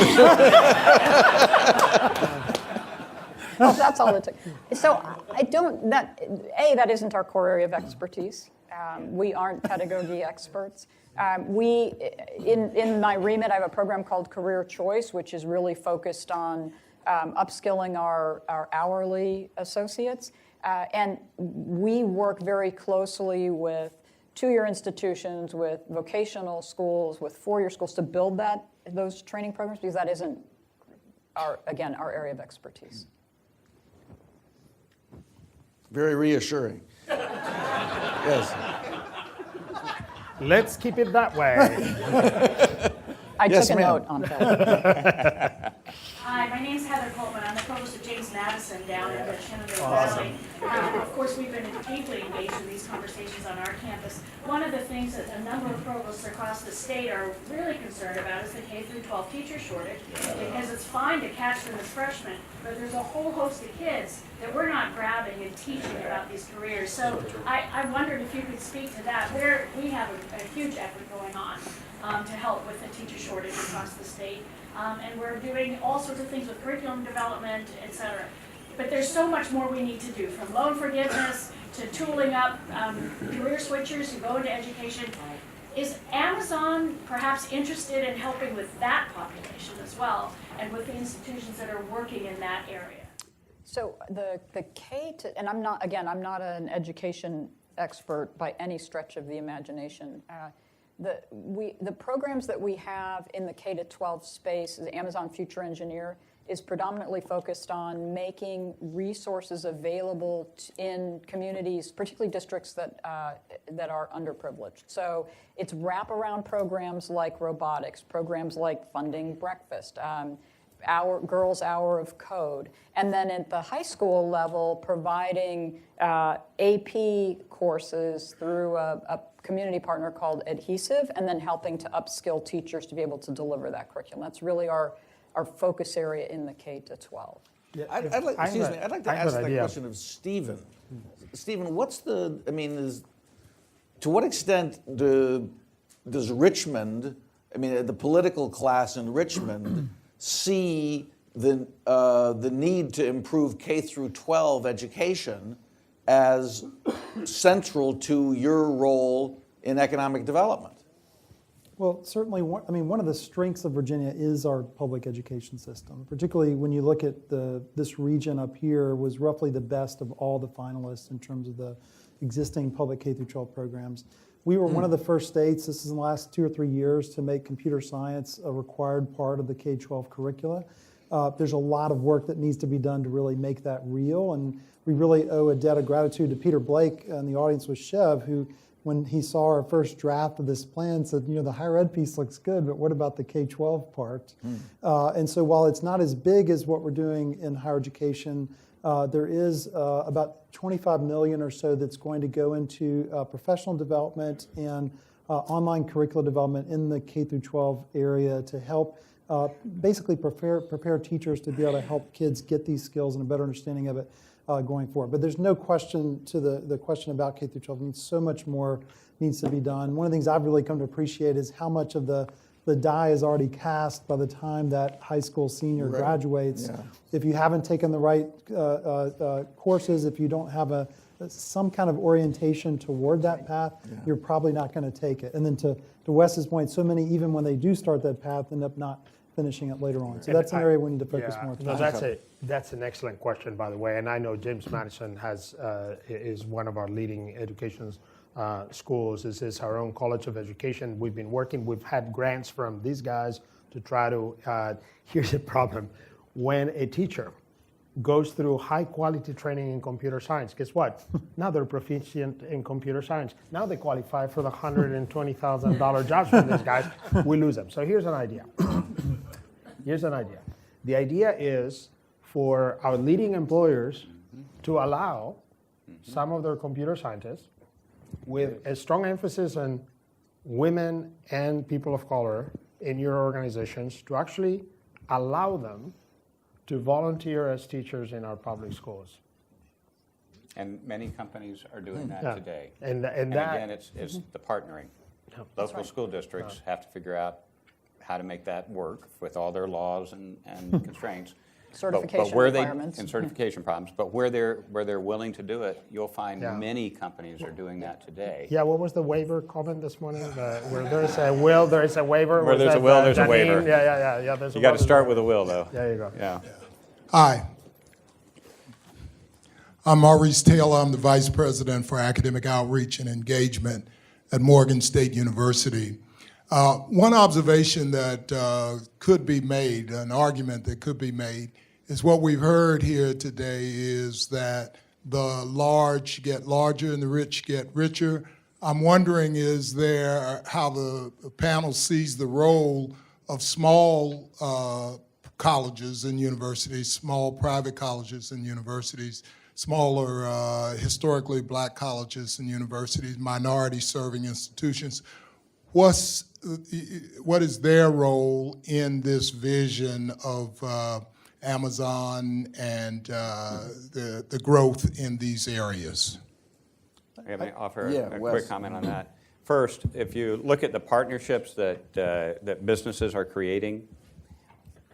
Speaker 3: that's all it took. So that isn't our core area of expertise. We aren't pedagogy experts. In my remit, I have a program called Career Choice, which is really focused on upskilling our hourly associates. And we work very closely with two-year institutions, with vocational schools, with four-year schools to build those training programs, because that isn't, our area of expertise.
Speaker 1: Very reassuring. Yes.
Speaker 2: Let's keep it that way.
Speaker 3: I
Speaker 1: Yes,
Speaker 3: took a
Speaker 1: ma'am.
Speaker 3: note on that.
Speaker 7: Hi, my name's Heather Coltman. I'm the provost of James Madison down in the Shenandoah Valley. Of course, we've been deeply engaged in these conversations on our campus. One of the things that a number of provosts across the state are really concerned about is the K-12 teacher shortage, because it's fine to catch them as freshmen, but there's a whole host of kids that we're not grabbing and teaching about these careers. So I wondered if you could speak to that. We have a huge effort going on to help with the teacher shortage across the state. And we're doing all sorts of things with curriculum development, et cetera. But there's so much more we need to do, from loan forgiveness to tooling up career switchers who go into education. Is Amazon perhaps interested in helping with that population as well, and with the institutions that are working in that area?
Speaker 3: So the K to, and I'm not an education expert by any stretch of the imagination. The programs that we have in the K-12 space, the Amazon Future Engineer, is predominantly focused on making resources available in communities, particularly districts that are underprivileged. So it's wraparound programs like robotics, programs like funding breakfast, Girls' Hour of Code, and then at the high school level, providing AP courses through a community partner called Adhesive, and then helping to upskill teachers to be able to deliver that curriculum. That's really our focus area in the K-12.
Speaker 1: I'd like to ask that question of Stephen. Stephen, to what extent does Richmond, the political class in Richmond, see the need to improve K through 12 education as central to your role in economic development?
Speaker 5: Well, certainly, one of the strengths of Virginia is our public education system, particularly when you look at this region up here was roughly the best of all the finalists in terms of the existing public K through 12 programs. We were one of the first states, this is in the last 2 or 3 years, to make computer science a required part of the K-12 curricula. There's a lot of work that needs to be done to really make that real, and we really owe a debt of gratitude to Peter Blake in the audience with Chev, who, when he saw our first draft of this plan, said, the higher ed piece looks good, but what about the K-12 part? And so while it's not as big as what we're doing in higher education, there is about 25 million or so that's going to go into professional development and online curricular development in the K through 12 area to help basically prepare teachers to be able to help kids get these skills and a better understanding of it going forward. But there's no question to the question about K through 12. So much more needs to be done. One of the things I've really come to appreciate is how much of the die is already cast by the time that high school senior graduates. Yeah. If you haven't taken the right courses, if you don't have some kind of orientation toward that path, you're probably not going to take it. And then to Wes's point, so many, even when they do start that path, end up not finishing it later on. So that's an area we need to focus more on.
Speaker 2: No, that's an excellent question, by the way. And I know James Madison is one of our leading education schools. This is our own College of Education. We've had grants from these guys to try to, here's the problem. When a teacher goes through high quality training in computer science, guess what? Now they're proficient in computer science. Now they qualify for the $120,000 jobs from these guys. We lose them. So here's an idea. The idea is for our leading employers to allow some of their computer scientists, with a strong emphasis on women and people of color in your organizations, to actually allow them to volunteer as teachers in our public schools.
Speaker 4: And many companies are doing that today.
Speaker 2: And that,
Speaker 4: again, it's the partnering. Local school districts have to figure out how to make that work with all their laws and constraints.
Speaker 3: Certification requirements.
Speaker 4: And certification problems. But where they're willing to do it, you'll find many companies are doing that today.
Speaker 2: Yeah, what was the waiver comment this morning? Where there's a will, there is a waiver.
Speaker 4: Where there's a will, there's a waiver.
Speaker 2: Yeah.
Speaker 4: You got to start with a will, though.
Speaker 2: There you go.
Speaker 4: Yeah.
Speaker 8: Hi. I'm Maurice Taylor. I'm the Vice President for Academic Outreach and Engagement at Morgan State University. One observation that could be made, an argument that could be made, is what we've heard here today is that the large get larger and the rich get richer. I'm wondering, is there how the panel sees the role of small colleges and universities, small private colleges and universities, smaller historically black colleges and universities, minority-serving institutions. What is their role in this vision of Amazon and the growth in these areas?
Speaker 4: I may offer
Speaker 1: Yeah,
Speaker 4: a
Speaker 1: Wes.
Speaker 4: quick comment on that. First, if you look at the partnerships that businesses are creating,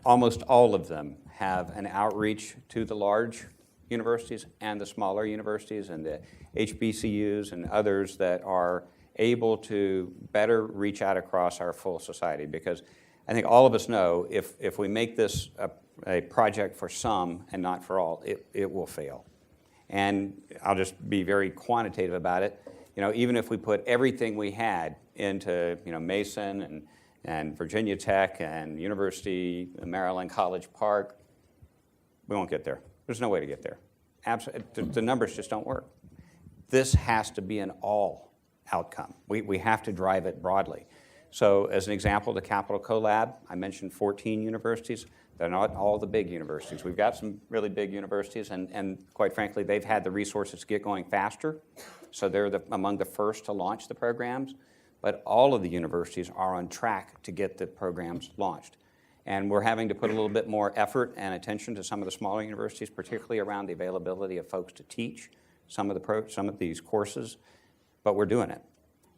Speaker 4: almost all of them have an outreach to the large universities and the smaller universities and the HBCUs and others that are able to better reach out across our full society. Because I think all of us know if we make this a project for some and not for all, it will fail. And I'll just be very quantitative about it. Even if we put everything we had into Mason and Virginia Tech and University of Maryland College Park, we won't get there. There's no way to get there. The numbers just don't work. This has to be an all outcome. We have to drive it broadly. So as an example, the Capital Collab, I mentioned 14 universities. They're not all the big universities. We've got some really big universities, and quite frankly, they've had the resources to get going faster. So they're among the first to launch the programs. But all of the universities are on track to get the programs launched. And we're having to put a little bit more effort and attention to some of the smaller universities, particularly around the availability of folks to teach some of these courses, but we're doing it.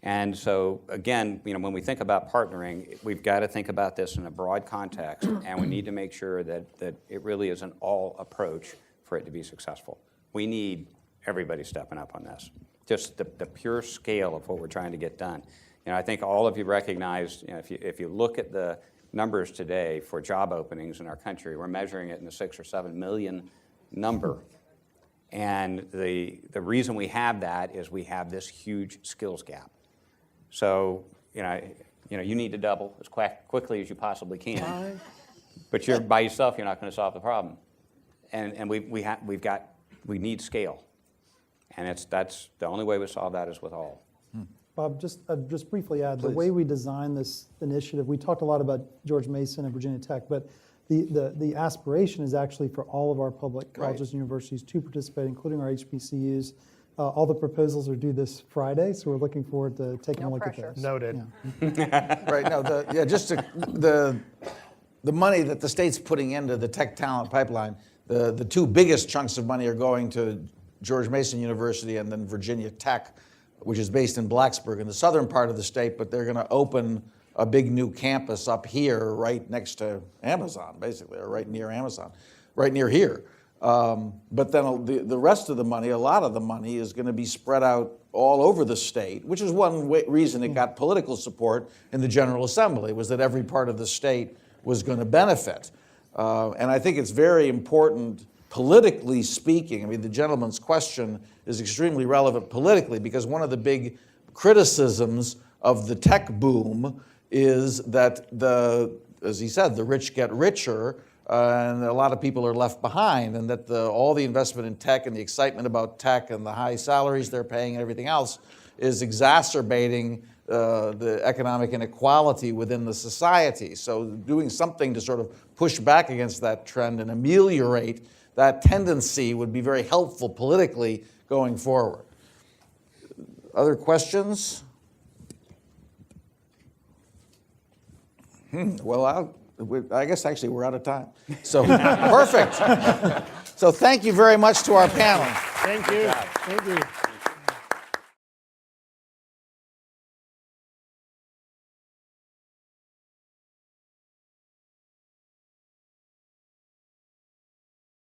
Speaker 4: And so again, when we think about partnering, we've got to think about this in a broad context, and we need to make sure that it really is an all approach for it to be successful. We need everybody stepping up on this. Just the pure scale of what we're trying to get done. I think all of you recognize, if you look at the numbers today for job openings in our country, we're measuring it in the 6 or 7 million number. And the reason we have that is we have this huge skills gap. So, you need to double as quickly as you possibly can. But you're by yourself, you're not going to solve the problem. And we need scale. And that's the only way we solve that is with all.
Speaker 5: Bob, just briefly add, the
Speaker 1: Please.
Speaker 5: way we designed this initiative, we talked a lot about George Mason and Virginia Tech, but the aspiration is actually for all of our public colleges and universities to participate, including our HBCUs. All the proposals are due this Friday, so we're looking forward to taking a look
Speaker 3: pressure.
Speaker 5: at those.
Speaker 2: Noted.
Speaker 1: Right, no, the money that the state's putting into the tech talent pipeline, the two biggest chunks of money are going to George Mason University and then Virginia Tech, which is based in Blacksburg in the southern part of the state, but they're going to open a big new campus up here right next to Amazon, basically, or right near Amazon, right near here. But then the rest of the money, a lot of the money, is going to be spread out all over the state, which is one reason it got political support in the General Assembly, was that every part of the state was going to benefit. And I think it's very important, politically speaking. I mean, the gentleman's question is extremely relevant politically, because one of the big criticisms of the tech boom is that as he said, the rich get richer, and a lot of people are left behind, and that all the investment in tech and the excitement about tech and the high salaries they're paying and everything else is exacerbating the economic inequality within the society. So doing something to sort of push back against that trend and ameliorate that tendency would be very helpful politically going forward. Other questions? Well, I guess actually we're out of time. So perfect. So thank you very much to our panel.
Speaker 2: Thank you. Thank you.